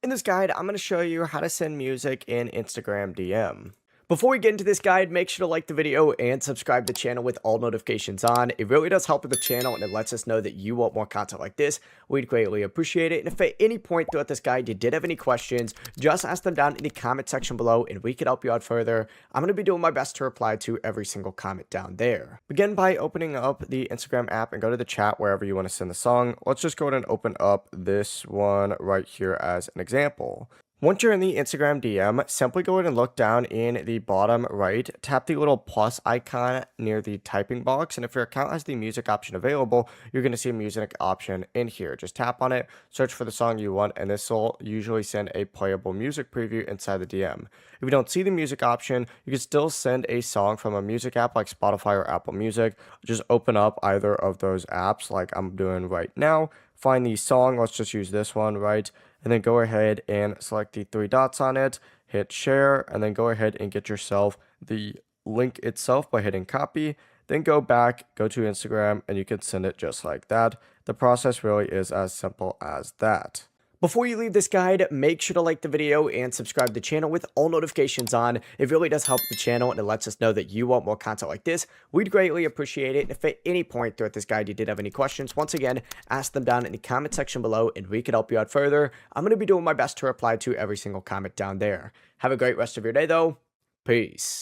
In this guide, I'm going to show you how to send music in Instagram DM. Before we get into this guide, make sure to like the video and subscribe to the channel with all notifications on. It really does help with the channel and it lets us know that you want more content like this. We'd greatly appreciate it. And if at any point throughout this guide you did have any questions, just ask them down in the comment section below and we could help you out further. I'm going to be doing my best to reply to every single comment down there. Begin by opening up the Instagram app and go to the chat wherever you want to send the song. Let's just go ahead and open up this one right here as an example. Once you're in the Instagram DM, simply go ahead and look down in the bottom right, tap the little plus icon near the typing box, and if your account has the music option available, you're going to see a music option in here. Just tap on it, search for the song you want, and this will usually send a playable music preview inside the DM. If you don't see the music option, you can still send a song from a music app like Spotify or Apple Music. Just open up either of those apps like I'm doing right now, find the song, let's just use this one, right? And then go ahead and select the three dots on it, hit share, and then go ahead and get yourself the link itself by hitting copy. Then go back, go to Instagram, and you can send it just like that. The process really is as simple as that. Before you leave this guide, make sure to like the video and subscribe to the channel with all notifications on. It really does help the channel and it lets us know that you want more content like this. We'd greatly appreciate it. And if at any point throughout this guide you did have any questions, once again, ask them down in the comment section below and we could help you out further. I'm going to be doing my best to reply to every single comment down there. Have a great rest of your day though. Peace.